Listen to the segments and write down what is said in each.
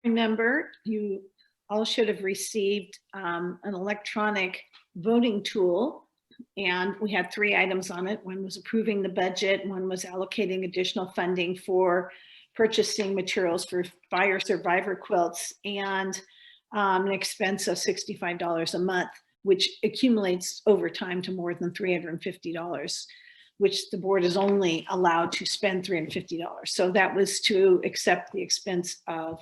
Remember, you all should have received an electronic voting tool, and we had 3 items on it. One was approving the budget, one was allocating additional funding for purchasing materials for fire survivor quilts, and an expense of $65 a month, which accumulates over time to more than $350, which the board is only allowed to spend $350. So that was to accept the expense of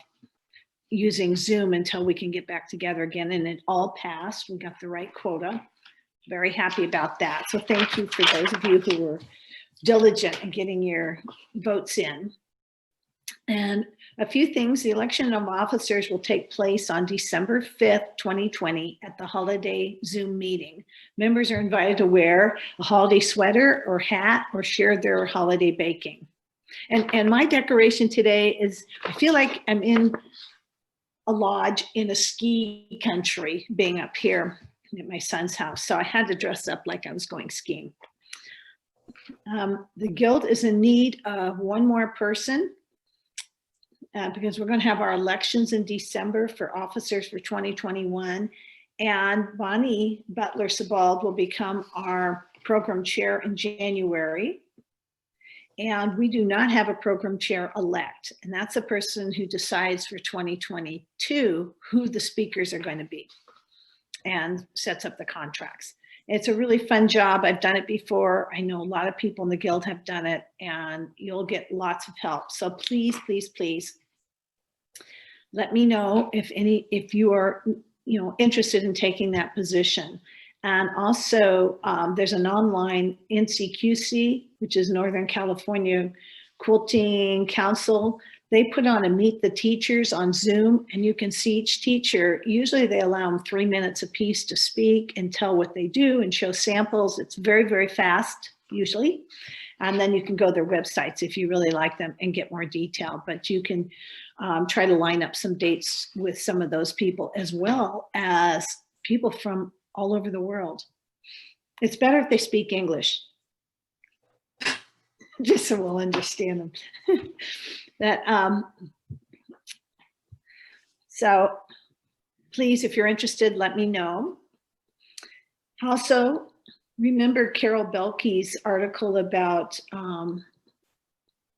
using Zoom until we can get back together again, and it all passed. We got the right quota. Very happy about that. So thank you for those of you who were diligent in getting your votes in. And a few things, the election of officers will take place on December 5th, 2020 at the holiday Zoom meeting. Members are invited to wear a holiday sweater or hat or share their holiday baking. And my decoration today is, I feel like I'm in a lodge in a ski country being up here at my son's house. So I had to dress up like I was going skiing. The Guild is in need of one more person because we're going to have our elections in December for officers for 2021. And Bonnie Butler-Sebald will become our program chair in January. And we do not have a program chair elect. And that's a person who decides for 2022 who the speakers are going to be and sets up the contracts. It's a really fun job. I've done it before. I know a lot of people in the Guild have done it, and you'll get lots of help. So please, please, please let me know if you are interested in taking that position. And also there's an online NCQC, which is Northern California Quilting Council. They put on a Meet the Teachers on Zoom, and you can see each teacher. Usually they allow them 3 minutes apiece to speak and tell what they do and show samples. It's very, very fast, usually. And then you can go to their websites if you really like them and get more detail. But you can try to line up some dates with some of those people, as well as people from all over the world. It's better if they speak English, just so we'll understand them. So please, if you're interested, let me know. Also, remember Carol Belkey's article about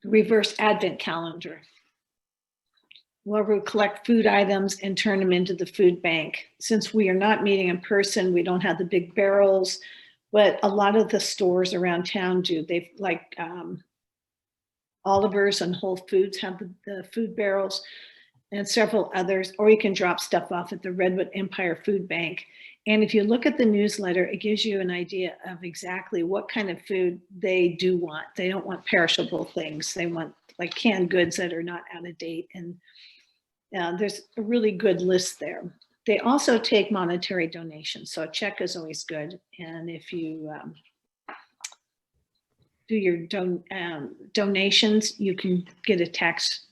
reverse Advent calendar, where we collect food items and turn them into the food bank. Since we are not meeting in person, we don't have the big barrels, but a lot of the stores around town do. They've like Oliver's and Whole Foods have the food barrels, and several others, or you can drop stuff off at the Redwood Empire Food Bank. And if you look at the newsletter, it gives you an idea of exactly what kind of food they do want. They don't want perishable things. They want like canned goods that are not out of date. And there's a really good list there. They also take monetary donations, so a check is always good. And if you do your donations, you can get a tax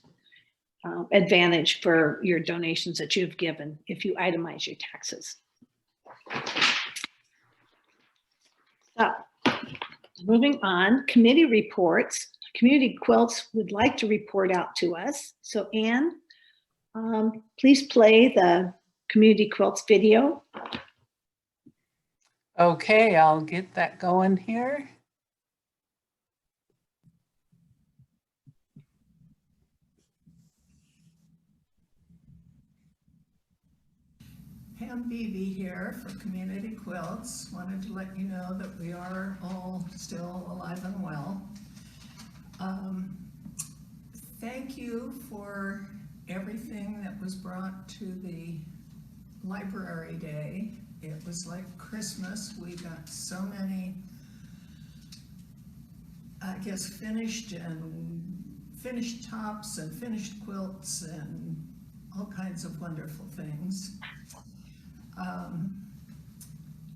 advantage for your donations that you've given if you itemize your taxes. So, moving on, committee reports. Community Quilts would like to report out to us. So Anne, please play the Community Quilts video. Okay, I'll get that going here. Pam Beebe here for Community Quilts. Wanted to let you know that we are all still alive and well. Thank you for everything that was brought to the library day. It was like Christmas. We got so many, I guess, finished tops and finished quilts and all kinds of wonderful things.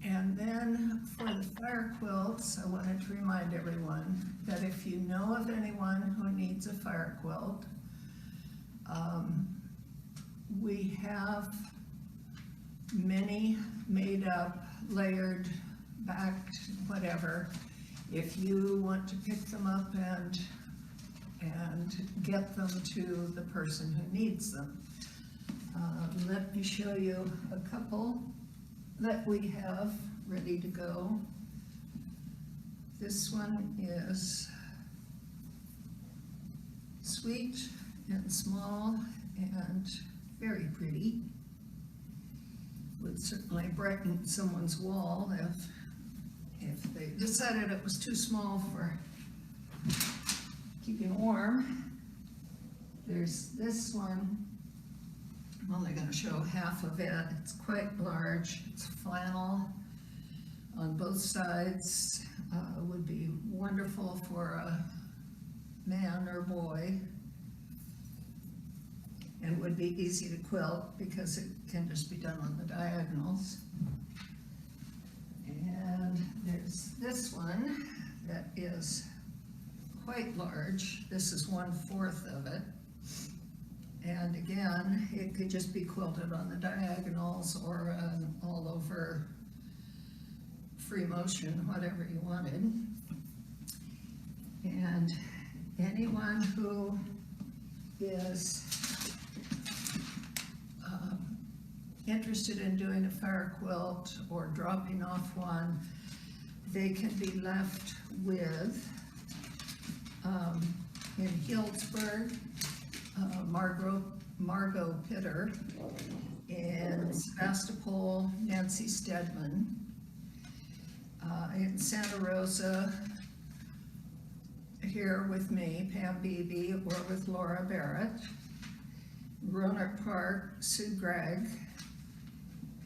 And then for the fire quilts, I wanted to remind everyone that if you know of anyone who needs a fire quilt, we have many made up, layered, backed, whatever. If you want to pick them up and get them to the person who needs them. Let me show you a couple that we have ready to go. This one is sweet and small and very pretty. Would certainly brighten someone's wall if they decided it was too small for keeping warm. There's this one. I'm only going to show half of it. It's quite large. It's flannel on both sides. Would be wonderful for a man or boy, and would be easy to quilt because it can just be done on the diagonals. And there's this one that is quite large. This is 1/4 of it. And again, it could just be quilted on the diagonals or an all over free motion, whatever you wanted. And anyone who is interested in doing a fire quilt or dropping off one, they can be left with, in Healdsburg, Margot Pitter, in Sebastopol, Nancy Stedman, in Santa Rosa, here with me, Pam Beebe, or with Laura Barrett, Roanoke Park, Sue Gregg,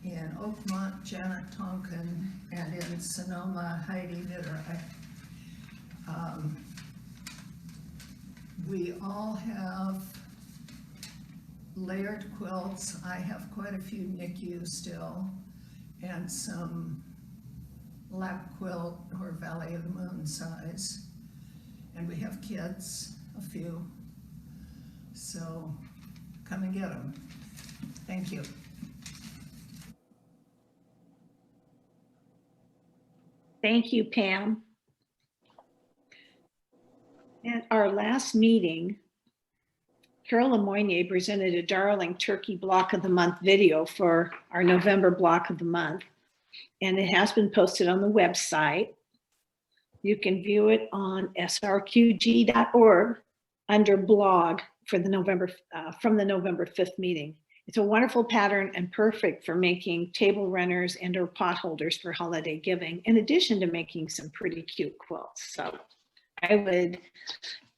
in Oakmont, Janet Tonkin, and in Sonoma, Heidi Nitterich. We all have layered quilts. I have quite a few NICU still, and some lap quilt or Valley of the Moon size. And we have kids, a few. So come and get them. Thank you. Thank you, Pam. At our last meeting, Carol Lemoynier presented a darling turkey block of the month video for our November block of the month, and it has been posted on the website. You can view it on srqg.org under blog for the from the November 5th meeting. It's a wonderful pattern and perfect for making table runners and or pot holders for holiday giving, in addition to making some pretty cute quilts. So I would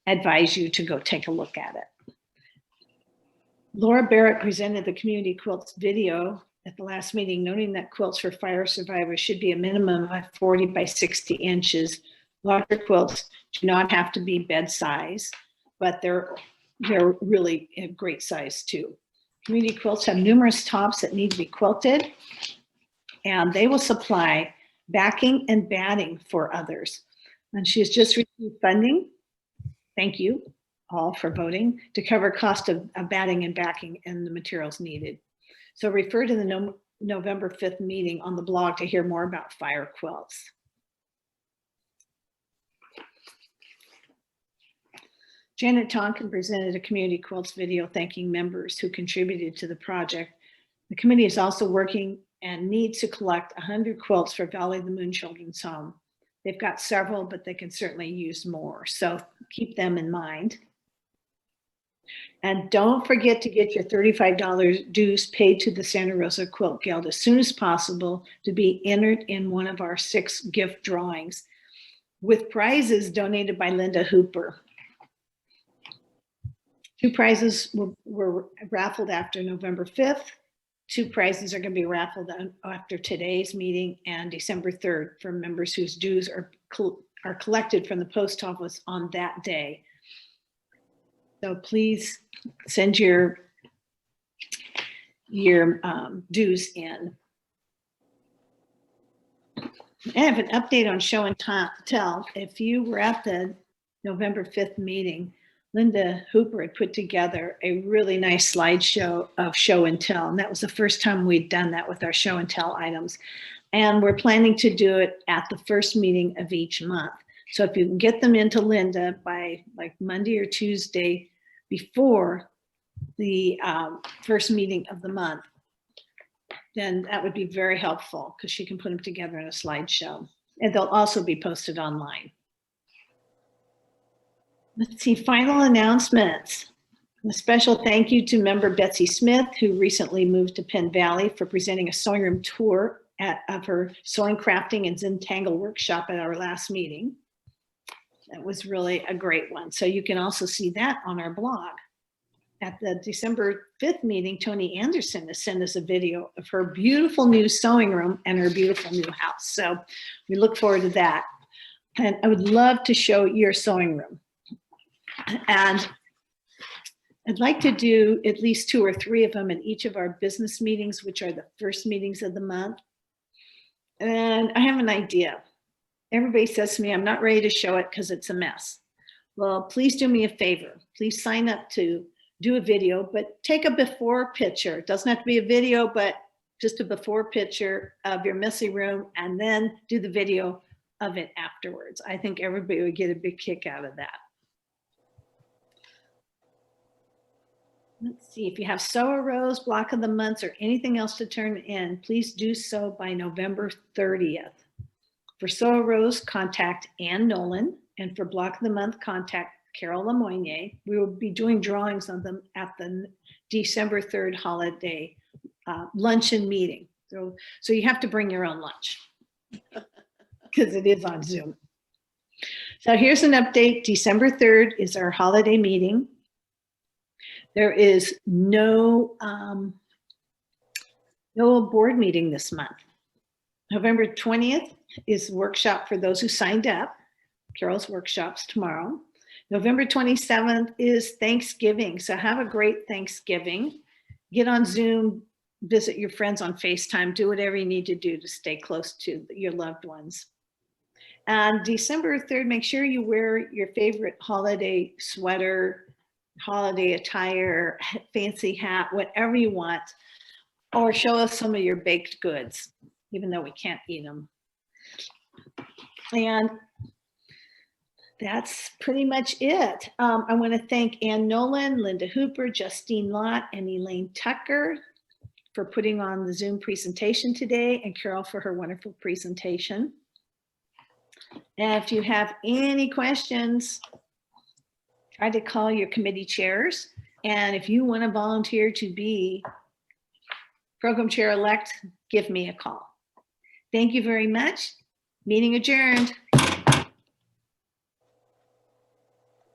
advise you to go take a look at it. Laura Barrett presented the Community Quilts video at the last meeting, noting that quilts for fire survivors should be a minimum of 40 by 60 inches. Larger quilts do not have to be bed size, but they're really a great size too. Community quilts have numerous tops that need to be quilted, and they will supply backing and batting for others. And she has just received funding. Thank you all for voting to cover cost of batting and backing and the materials needed. So refer to the November 5th meeting on the blog to hear more about fire quilts. Janet Tonkin presented a Community Quilts video thanking members who contributed to the project. The committee is also working and needs to collect 100 quilts for Valley of the Moon Children's Home. They've got several, but they can certainly use more. So keep them in mind. And don't forget to get your $35 dues paid to the Santa Rosa Quilt Guild as soon as possible to be entered in one of our 6 gift drawings with prizes donated by Linda Hooper. 2 prizes were raffled after November 5th. 2 prizes are going to be raffled after today's meeting and December 3rd for members whose dues are collected from the post office on that day. So please send your dues in. I have an update on show and tell. If you were at the November 5th meeting, Linda Hooper had put together a really nice slideshow of show and tell. And that was the first time we'd done that with our show and tell items. And we're planning to do it at the first meeting of each month. So if you can get them into Linda by like Monday or Tuesday before the first meeting of the month, then that would be very helpful because she can put them together in a slideshow. And they'll also be posted online. Let's see, final announcements. A special thank you to member Betsy Smith, who recently moved to Penn Valley, for presenting a sewing room tour of her sewing, crafting, and Zentangle workshop at our last meeting. That was really a great one. So you can also see that on our blog. At the December 5th meeting, Tony Anderson has sent us a video of her beautiful new sewing room and her beautiful new house. So we look forward to that. And I would love to show your sewing room. And I'd like to do at least 2 or 3 of them in each of our business meetings, which are the first meetings of the month. And I have an idea. Everybody says to me, I'm not ready to show it because it's a mess. Well, please do me a favor. Please sign up to do a video, but take a before picture. It doesn't have to be a video, but just a before picture of your messy room, and then do the video of it afterwards. I think everybody would get a big kick out of that. Let's see, if you have Sew a Rose, Block of the Months, or anything else to turn in, please do so by November 30th. For Sew a Rose, contact Ann Nolan, and for Block of the Month, contact Carol Lemoynier. We will be doing drawings on them at the December 3rd holiday luncheon meeting. So you have to bring your own lunch because it is on Zoom. So here's an update. December 3rd is our holiday meeting. There is no board meeting this month. November 20th is workshop for those who signed up. Carol's workshop's tomorrow. November 27th is Thanksgiving. So have a great Thanksgiving. Get on Zoom, visit your friends on FaceTime, do whatever you need to do to stay close to your loved ones. And December 3rd, make sure you wear your favorite holiday sweater, holiday attire, fancy hat, whatever you want, or show us some of your baked goods, even though we can't eat them. And that's pretty much it. I want to thank Ann Nolan, Linda Hooper, Justine Lott, and Elaine Tucker for putting on the Zoom presentation today, and Carol for her wonderful presentation. And if you have any questions, try to call your committee chairs. And if you want to volunteer to be program chair-elect, give me a call. Thank you very much. Meeting adjourned.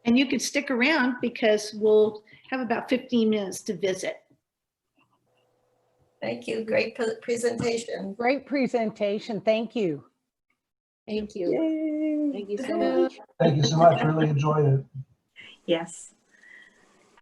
And you can stick around because we'll have about 15 minutes to visit. Thank you. Great presentation. Great presentation. Thank you. Thank you. Yay. Thank you so much. Thank you so much. Really enjoyed it. Yes.